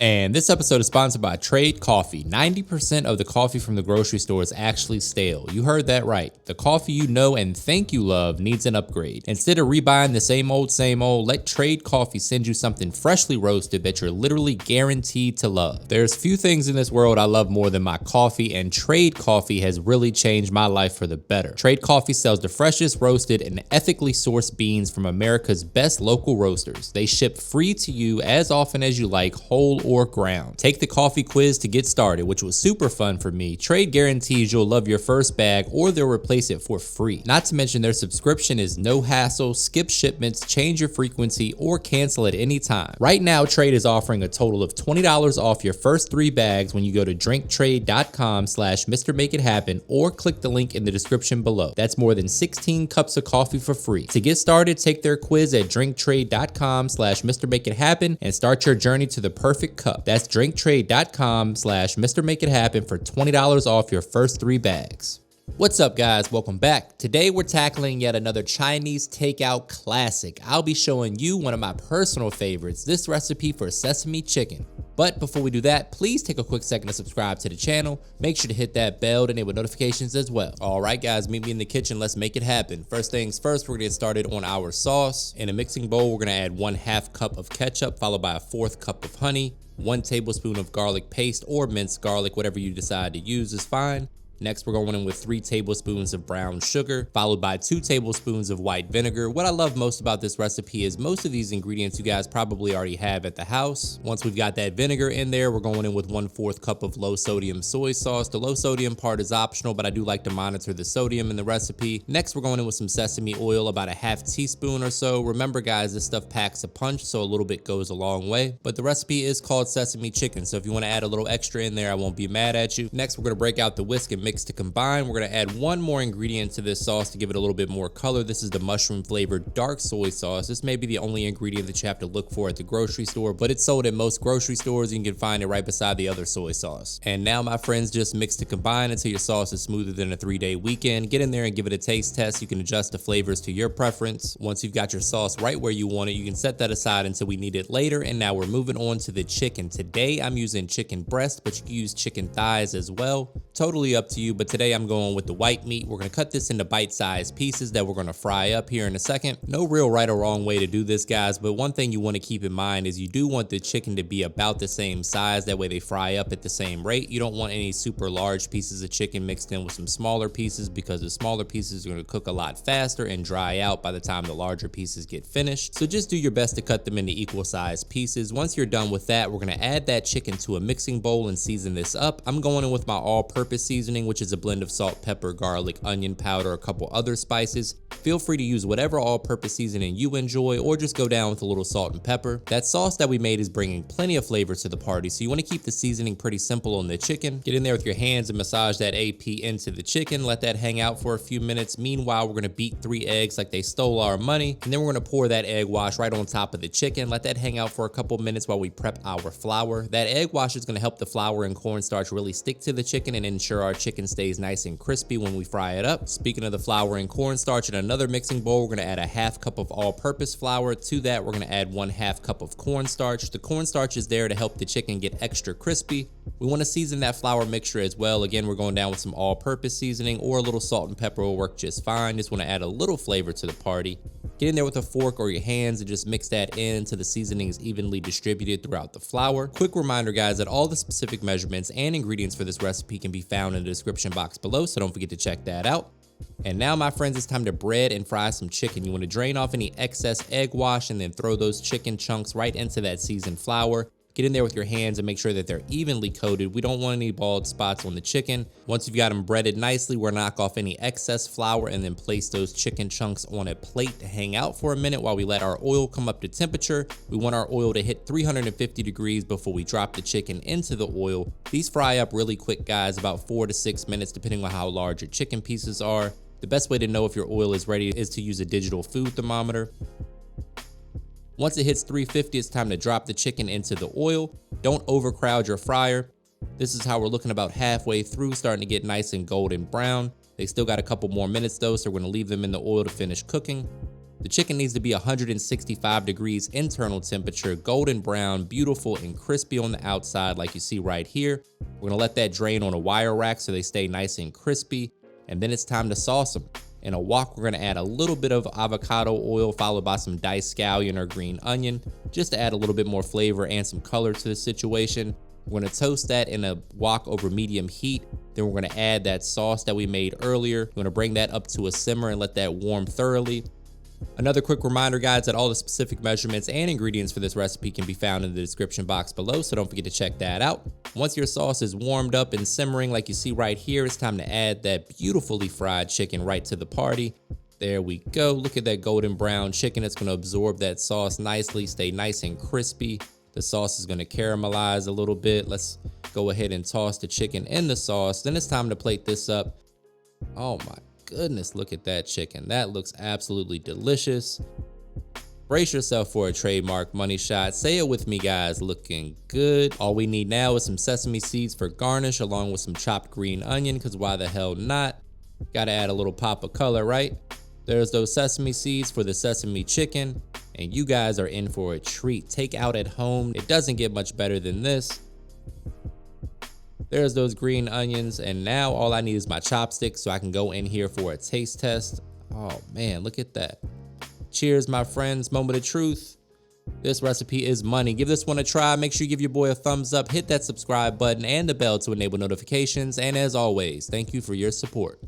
And this episode is sponsored by Trade Coffee. 90% of the coffee from the grocery store is actually stale. You heard that right. The coffee you know and think you love needs an upgrade. Instead of rebuying the same old, let Trade Coffee send you something freshly roasted that you're literally guaranteed to love. There's few things in this world I love more than my coffee, and Trade Coffee has really changed my life for the better. Trade Coffee sells the freshest roasted and ethically sourced beans from America's best local roasters. They ship free to you as often as you like, whole or ground. Take the coffee quiz to get started, which was super fun for me. Trade guarantees you'll love your first bag or they'll replace it for free. Not to mention their subscription is no hassle, skip shipments, change your frequency, or cancel at any time. Right now, Trade is offering a total of $20 off your first 3 bags when you go to drinktrade.com/MrMakeItHappen or click the link in the description below. That's more than 16 cups of coffee for free. To get started, take their quiz at drinktrade.com/MrMakeItHappen and start your journey to the perfect cup. That's drinktrade.com/MrMakeItHappen for $20 off your first 3 bags. What's up, guys? Welcome back. Today we're tackling yet another Chinese takeout classic. I'll be showing you one of my personal favorites, this recipe for sesame chicken. But before we do that, please take a quick second to subscribe to the channel. Make sure to hit that bell to enable notifications as well. All right, guys, meet me in the kitchen. Let's make it happen. First things first, we're gonna get started on our sauce. In a mixing bowl, we're gonna add 1/2 cup of ketchup, followed by a 1/4 cup of honey, 1 tablespoon of garlic paste or minced garlic, whatever you decide to use is fine. Next, we're going in with 3 tablespoons of brown sugar, followed by 2 tablespoons of white vinegar. What I love most about this recipe is most of these ingredients you guys probably already have at the house. Once we've got that vinegar in there, we're going in with 1/4 cup of low sodium soy sauce. The low sodium part is optional, but I do like to monitor the sodium in the recipe. Next, we're going in with some sesame oil, about a 1/2 teaspoon or so. Remember, guys, this stuff packs a punch, so a little bit goes a long way. But the recipe is called Sesame Chicken, so if you want to add a little extra in there, I won't be mad at you. Next, we're going to break out the whisk and mix to combine. We're going to add 1 more ingredient to this sauce to give it a little bit more color. This is the mushroom flavored dark soy sauce. This may be the only ingredient that you have to look for at the grocery store, but it's sold at most grocery stores. You can find it right beside the other soy sauce. And now, my friends, just mix to combine until your sauce is smoother than a 3-day weekend. Get in there and give it a taste test. You can adjust the flavors to your preference. Once you've got your sauce right where you want it, you can set that aside until we need it later. And now we're moving on to the chicken. Today, I'm using chicken breast, but you can use chicken thighs as well. Totally up to you, but today I'm going with the white meat. We're going to cut this into bite-sized pieces that we're going to fry up here in a second. No real right or wrong way to do this, guys, but one thing you want to keep in mind is you do want the chicken to be about the same size. That way they fry up at the same rate. You don't want any super large pieces of chicken mixed in with some smaller pieces, because the smaller pieces are going to cook a lot faster and dry out by the time the larger pieces get finished. So just do your best to cut them into equal sized pieces. Once you're done with that, we're going to add that chicken to a mixing bowl and season this up. I'm going in with my all-purpose seasoning, which is a blend of salt, pepper, garlic, onion powder, a couple other spices. Feel free to use whatever all-purpose seasoning you enjoy, or just go down with a little salt and pepper. That sauce that we made is bringing plenty of flavor to the party, so you want to keep the seasoning pretty simple on the chicken. Get in there with your hands and massage that AP into the chicken. Let that hang out for a few minutes. Meanwhile, we're going to beat 3 eggs like they stole our money, and then we're going to pour that egg wash right on top of the chicken. Let that hang out for a couple minutes while we prep our flour. That egg wash is going to help the flour and cornstarch really stick to the chicken and ensure our chicken stays nice and crispy when we fry it up. Speaking of the flour and cornstarch, in another mixing bowl, we're going to add a 1/2 cup of all-purpose flour. To that, we're going to add 1/2 cup of cornstarch. The cornstarch is there to help the chicken get extra crispy. We want to season that flour mixture as well. Again, we're going down with some all-purpose seasoning, or a little salt and pepper will work just fine. Just want to add a little flavor to the party. Get in there with a fork or your hands and just mix that in until the seasoning is evenly distributed throughout the flour. Quick reminder, guys, that all the specific measurements and ingredients for this recipe can be found in the description box below, so don't forget to check that out. And now, my friends, it's time to bread and fry some chicken. You want to drain off any excess egg wash and then throw those chicken chunks right into that seasoned flour. Get in there with your hands and make sure that they're evenly coated. We don't want any bald spots on the chicken. Once you've got them breaded nicely, we'll knock off any excess flour and then place those chicken chunks on a plate to hang out for a minute while we let our oil come up to temperature. We want our oil to hit 350 degrees before we drop the chicken into the oil. These fry up really quick, guys, about 4 to 6 minutes, depending on how large your chicken pieces are. The best way to know if your oil is ready is to use a digital food thermometer. Once it hits 350, it's time to drop the chicken into the oil. Don't overcrowd your fryer. This is how we're looking about halfway through, starting to get nice and golden brown. They still got a couple more minutes though, so we're gonna leave them in the oil to finish cooking. The chicken needs to be 165 degrees internal temperature, golden brown, beautiful and crispy on the outside like you see right here. We're gonna let that drain on a wire rack so they stay nice and crispy. And then it's time to sauce them. In a wok, we're gonna add a little bit of avocado oil followed by some diced scallion or green onion, just to add a little bit more flavor and some color to the situation. We're gonna toast that in a wok over medium heat. Then we're gonna add that sauce that we made earlier. We're gonna bring that up to a simmer and let that warm thoroughly. Another quick reminder, guys, that all the specific measurements and ingredients for this recipe can be found in the description box below, so don't forget to check that out. Once your sauce is warmed up and simmering like you see right here, it's time to add that beautifully fried chicken right to the party. There we go. Look at that golden brown chicken. It's going to absorb that sauce nicely, stay nice and crispy. The sauce is going to caramelize a little bit. Let's go ahead and toss the chicken in the sauce. Then it's time to plate this up. Oh my goodness, look at that chicken. That looks absolutely delicious. Brace yourself for a trademark money shot. Say it with me, guys. Looking good. All we need now is some sesame seeds for garnish along with some chopped green onion, because why the hell not? Gotta add a little pop of color, right? There's those sesame seeds for the sesame chicken, and you guys are in for a treat. Take out at home. It doesn't get much better than this. There's those green onions, and now all I need is my chopsticks so I can go in here for a taste test. Oh man, look at that. Cheers, my friends. Moment of truth. This recipe is money. Give this one a try. Make sure you give your boy a thumbs up, hit that subscribe button and the bell to enable notifications. And as always, thank you for your support.